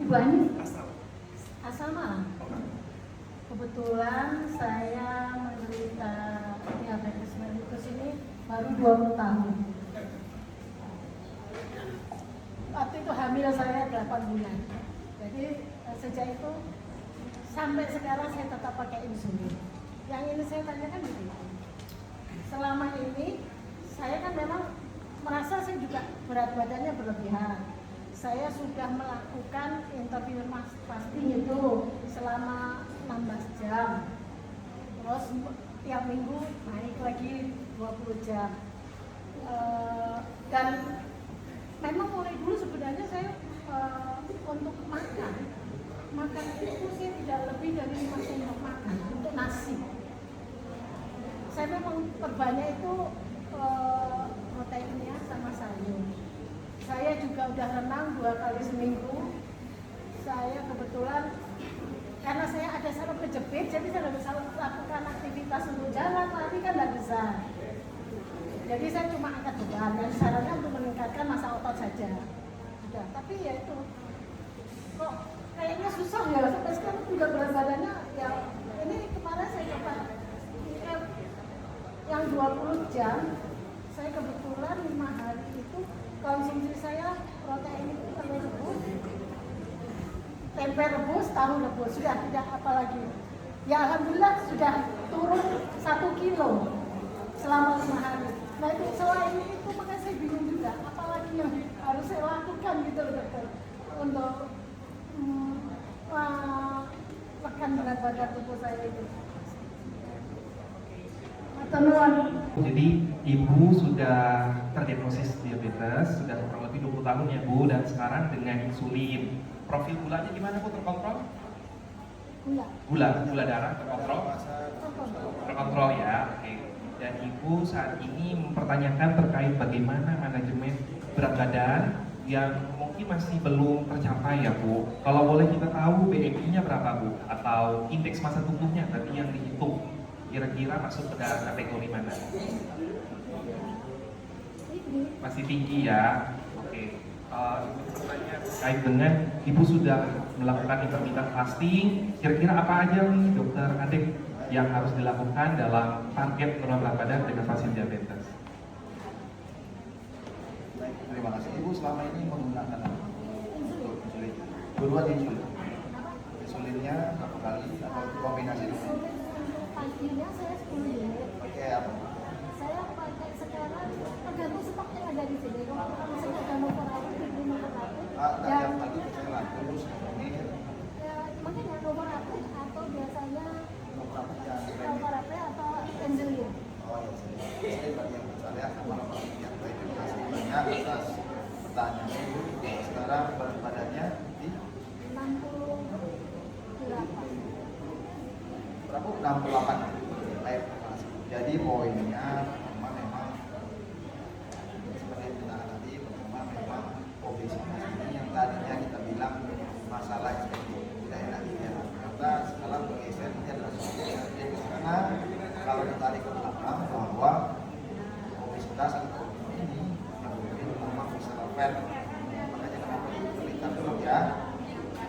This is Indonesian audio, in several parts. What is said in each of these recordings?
Ibu Ani, asal Malang. Kebetulan saya menderita diabetes mellitus ini baru 20 tahun. Waktu itu hamil saya 8 bulan. Jadi sejak itu sampai sekarang saya tetap pakai insulin. Yang ini saya tanyakan begini. Selama ini saya kan memang merasa saya juga berat badannya berlebihan. Saya sudah melakukan intermittent fasting itu selama 16 jam. Terus tiap minggu naik lagi 20 jam. Dan memang mulai dulu sebenarnya saya untuk makan itu saya tidak lebih dari 5 sendok makan untuk nasi. Saya memang perbanyak itu proteinnya sama sayur. Saya juga udah renang 2 kali seminggu. Saya kebetulan karena saya ada saraf kejepit, jadi saya tidak bisa lakukan aktivitas untuk jalan, lari kan tidak bisa. Jadi saya cuma angkat beban dan syaratnya untuk meningkatkan massa otot saja. Udah, tapi ya itu kok kayaknya susah ya, sampai sekarang juga berat badannya ya. Ini kemarin saya coba yang 20 jam, saya kebetulan 5 hari itu konsumsi saya protein itu telur rebus, tempe rebus, tahu rebus, sudah tidak apa lagi. Ya alhamdulillah sudah turun 1 kilo selama 5 hari. Nah itu selain itu makanya saya bingung juga, apalagi yang harus saya lakukan gitu loh dokter untuk menekan berat badan tubuh saya itu. Jadi Ibu sudah terdiagnosis diabetes sudah kurang lebih 20 tahun ya Bu, dan sekarang dengan insulin. Profil gulanya gimana Bu, terkontrol? Gula darah terkontrol? Terkontrol ya, oke. Dan Ibu saat ini mempertanyakan terkait bagaimana manajemen berat badan yang mungkin masih belum tercapai ya Bu. Kalau boleh kita tahu BMI-nya berapa Bu? Atau indeks massa tubuhnya tadi yang dihitung, kira-kira masuk ke dalam kategori mana? Masih tinggi ya. Oke. Ibu bertanya terkait dengan Ibu sudah melakukan intermittent fasting. Kira-kira apa aja nih Dokter Adek yang harus dilakukan dalam target penurunan berat badan dengan pasien diabetes? Baik, terima kasih. Ibu selama ini menggunakan insulin. Dua insulin. Insulinnya berapa kali atau kombinasi dengan? Paginya saya 10 unit. Pakai apa? Saya pakai sekarang tergantung stok yang ada di sini. Kalau misalnya ada nomor Yang pagi saya langsung terus menit. makanya nomor atau biasanya Nomor nomor atau insulin. Oh ya, saya bagi yang saya sama nomor yang baik. Terima kasih banyak atas pertanyaannya Ibu. Sekarang berat badannya di 68. berapa? 68. Baik, jadi poinnya memang seperti yang kita tadi, pertama memang obesitas ini yang tadinya kita bilang masalah estetik tidak enak ya. Ternyata sekarang bergeser ini adalah sesuatu yang estetik, karena kalau ditarik ke belakang bahwa obesitas atau ini yang mungkin memang bisa fat, makanya kenapa kita dulu ya,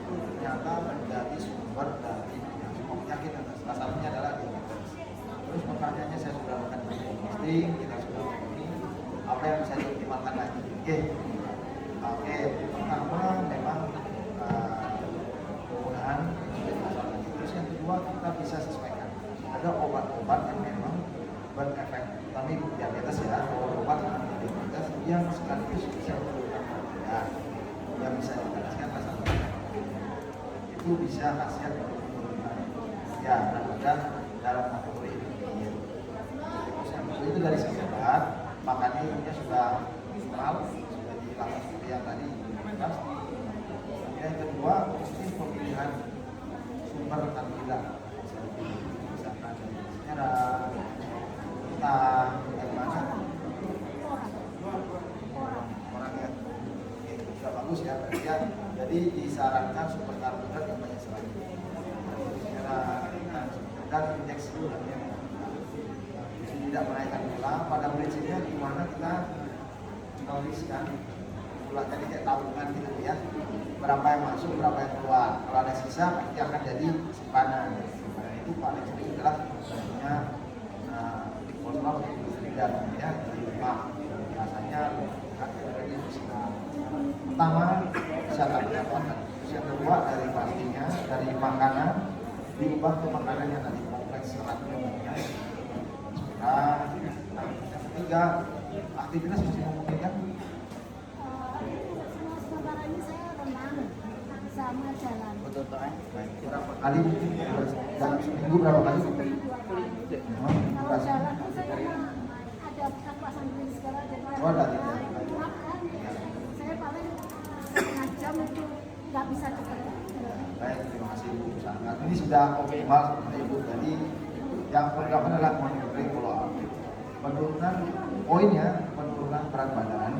ternyata menjadi sumber dari penyakit dan salah satunya adalah diabetes. Terus pertanyaannya, saya sudah makan fasting, kita sudah ini, apa yang bisa dioptimalkan lagi? Oke, pertama memang penggunaan masalah. Terus yang kedua kita bisa sesuaikan. Ada obat-obat yang memang berefek, tapi diabetes ya, obat diabetes yang sekaligus bisa menurunkan ya, yang bisa dijelaskan masalah itu bisa khasiat ya, dan dalam kategori ini itu dari sisi obat, makanya ilmunya sudah minimal, sudah dilakukan seperti yang tadi pasti. Yang kedua, mesti pemilihan sumber karbohidrat, misalkan dari merah, kentang, dari mana? Orang ya, itu sudah bagus ya, berarti ya. Jadi disarankan sumber karbohidrat yang banyak sekali. Dan indeks gulanya tidak menaikkan gula. Pada prinsipnya gimana kita menuliskan ibaratnya ini kayak tabungan gitu ya. Berapa yang masuk, berapa yang keluar. Kalau ada sisa pasti akan jadi simpanan. Simpanan itu paling sering adalah sebenarnya disposal untuk industri dan ya di rumah. Biasanya kan dari usaha. Pertama bisa pendapatan. Terus yang kedua dari pastinya dari makanan diubah ke makanan yang tadi kompleks seratnya banyak. Nah, yang ketiga aktivitas masih memungkinkan. Sementara ini saya renang sama jalan. Betul kan? Baik. Berapa kali mungkin dalam seminggu berapa kali? Kalau jalan tuh saya ada pasang di sekarang jadi Oh, ada. makan. Saya paling setengah jam itu nggak bisa cepat. Baik, terima kasih Ibu. Sangat. Ini sudah optimal sebenarnya Ibu. Jadi yang pertama adalah monitoring follow up. Penurunan poinnya, penurunan berat badan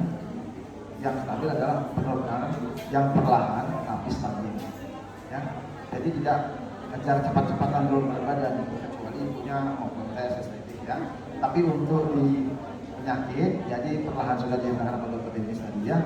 yang stabil adalah penurunan yang perlahan tapi stabil. Ya, jadi tidak kejar cepat-cepatan turun berat badan kecuali punya maupun tes estetik ya. Tapi untuk di penyakit, jadi perlahan sudah dikatakan oleh dokter Denis tadi ya.